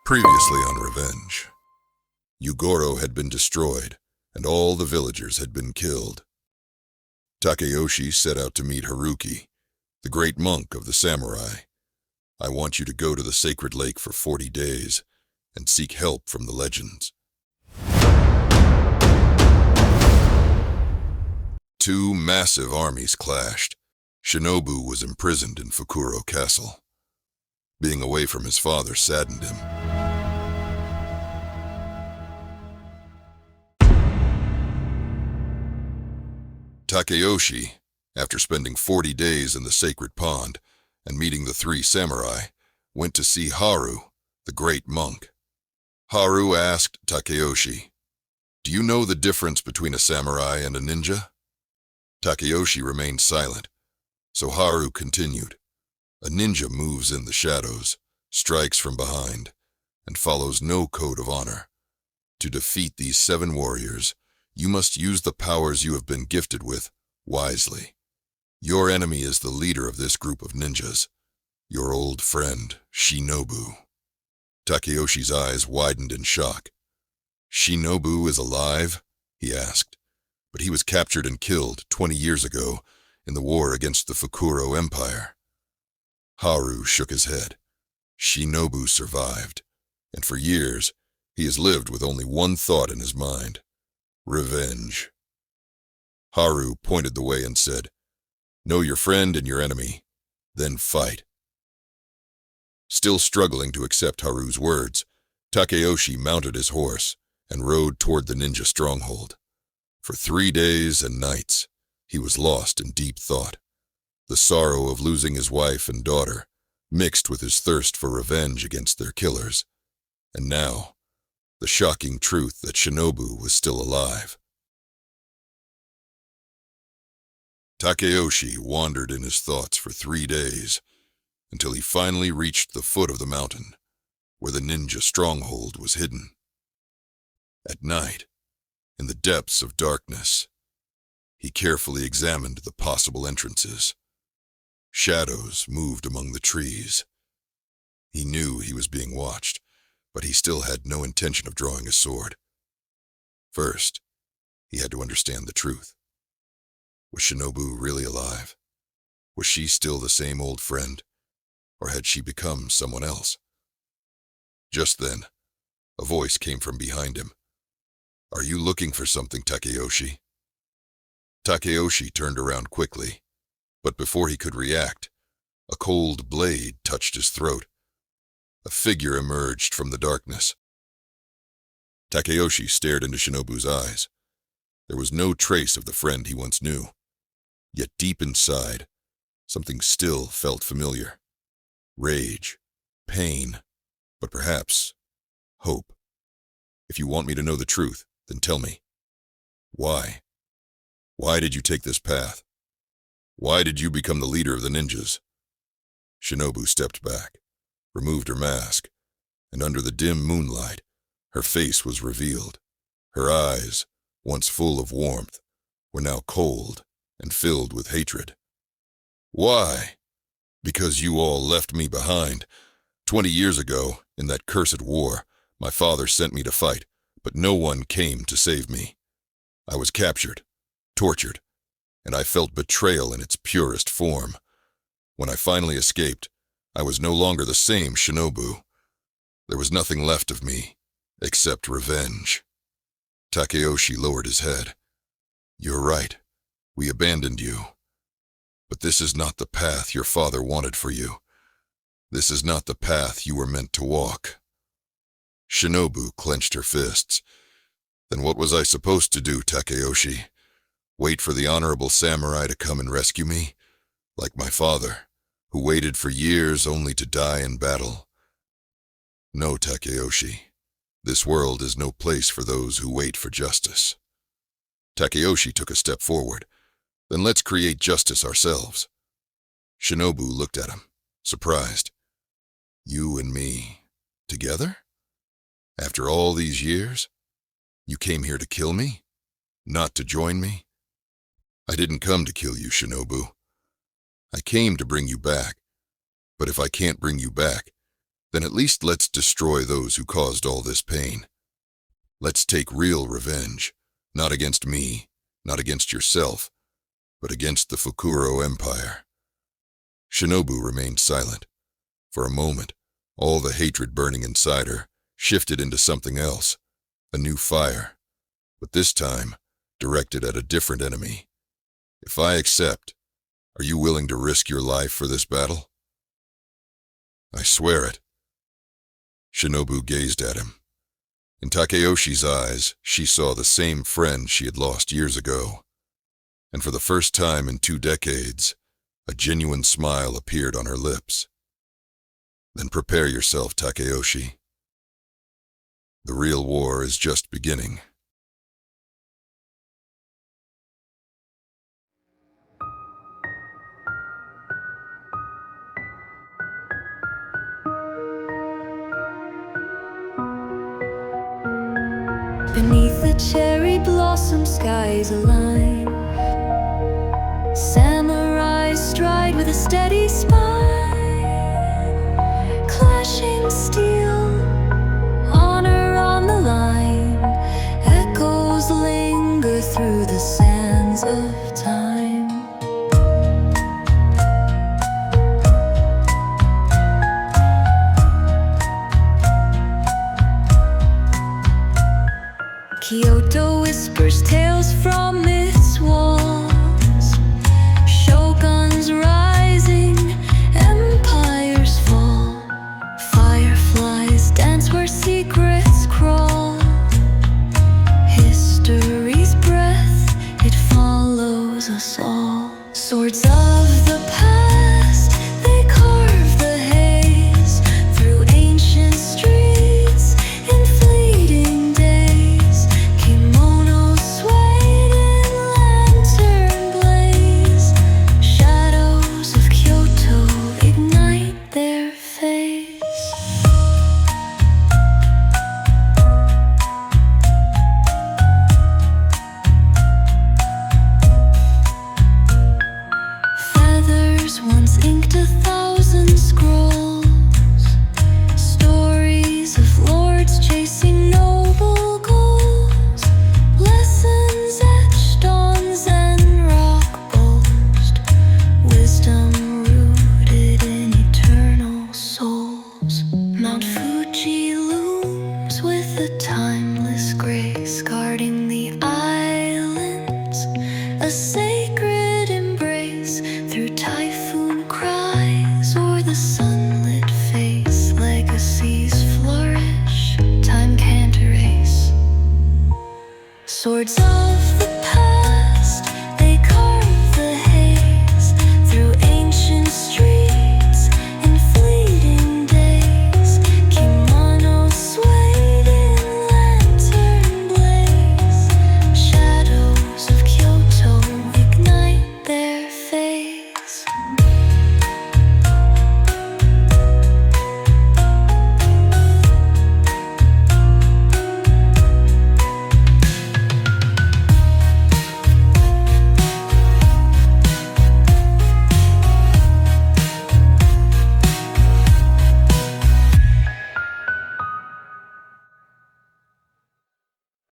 Previously on Revenge. Yugoro had been destroyed, and all the villagers had been killed. Takeyoshi set out to meet Haruki, the great monk of the samurai. I want you to go to the sacred lake for 40 days and seek help from the legends. Two massive armies clashed. Shinobu was imprisoned in Fukuro Castle. Being away from his father saddened him. Takeyoshi, after spending 40 days in the sacred pond and meeting the three samurai, went to see Haru, the great monk. Haru asked Takeyoshi, "Do you know the difference between a samurai and a ninja?" Takeyoshi remained silent, so Haru continued. A ninja moves in the shadows, strikes from behind, and follows no code of honor. To defeat these 7 warriors, you must use the powers you have been gifted with wisely. Your enemy is the leader of this group of ninjas, your old friend, Shinobu. Takeyoshi's eyes widened in shock. Shinobu is alive? He asked. But he was captured and killed 20 years ago in the war against the Fukuro Empire. Haru shook his head. Shinobu survived, and for years he has lived with only one thought in his mind: revenge. Haru pointed the way and said, "Know your friend and your enemy, then fight." Still struggling to accept Haru's words, Takeyoshi mounted his horse and rode toward the ninja stronghold. For 3 days and nights, he was lost in deep thought. The sorrow of losing his wife and daughter mixed with his thirst for revenge against their killers. And now, the shocking truth that Shinobu was still alive. Takeyoshi wandered in his thoughts for 3 days, until he finally reached the foot of the mountain, where the ninja stronghold was hidden. At night, in the depths of darkness, he carefully examined the possible entrances. Shadows moved among the trees. He knew he was being watched, but he still had no intention of drawing a sword. First, he had to understand the truth. Was Shinobu really alive? Was she still the same old friend, or had she become someone else? Just then, a voice came from behind him. "Are you looking for something, Takeyoshi?" Takeyoshi turned around quickly, but before he could react, a cold blade touched his throat. A figure emerged from the darkness. Takeyoshi stared into Shinobu's eyes. There was no trace of the friend he once knew. Yet deep inside, something still felt familiar. Rage, pain, but perhaps hope. "If you want me to know the truth, then tell me. Why? Why did you take this path? Why did you become the leader of the ninjas?" Shinobu stepped back, removed her mask, and under the dim moonlight, her face was revealed. Her eyes, once full of warmth, were now cold and filled with hatred. "Why? Because you all left me behind. 20 years ago, in that cursed war, my father sent me to fight, but no one came to save me. I was captured, tortured, and I felt betrayal in its purest form. When I finally escaped, I was no longer the same Shinobu. There was nothing left of me, except revenge." Takeyoshi lowered his head. "You're right. We abandoned you. But this is not the path your father wanted for you. This is not the path you were meant to walk." Shinobu clenched her fists. "Then what was I supposed to do, Takeyoshi? Wait for the honorable samurai to come and rescue me? Like my father, who waited for years only to die in battle? No, Takeyoshi. This world is no place for those who wait for justice." Takeyoshi took a step forward. "Then let's create justice ourselves." Shinobu looked at him, surprised. "You and me, together? After all these years? You came here to kill me? Not to join me?" "I didn't come to kill you, Shinobu. I came to bring you back. But if I can't bring you back, Then at least let's destroy those who caused all this pain. Let's take real revenge, not against me, not against yourself, but against the Fukuro Empire." Shinobu remained silent. For a moment, all the hatred burning inside her shifted into something else, a new fire, but this time directed at a different enemy. "If I accept, are you willing to risk your life for this battle?" "I swear it." Shinobu gazed at him. In Takeyoshi's eyes, she saw the same friend she had lost years ago. And for the first time in 2 decades, a genuine smile appeared on her lips. "Then prepare yourself, Takeyoshi. The real war is just beginning." Beneath the cherry blossom skies align. Samurai stride with a steady spine. Clashing steel, honor on the line. Echoes linger through the sands of time. Kyoto whispers tales from its walls. Shoguns rising, empires fall. Fireflies dance where secrets crawl. History's breath, it follows us all. Swords of the past, they carve the haze through ancient streets in fleeting days. Kimonos swayed in lantern blaze. Shadows of Kyoto ignite their face. Feathers once inked 1,000 scrolls. Stories of lords chasing noble goals. Lessons etched on Zen rock boast. Wisdom rooted in eternal souls. Mount Fuji looms with a timeless grace, guarding the islands, a sacred embrace. Through typhoon cries or the sunlit face, legacies flourish, time can't erase. Swords of the past.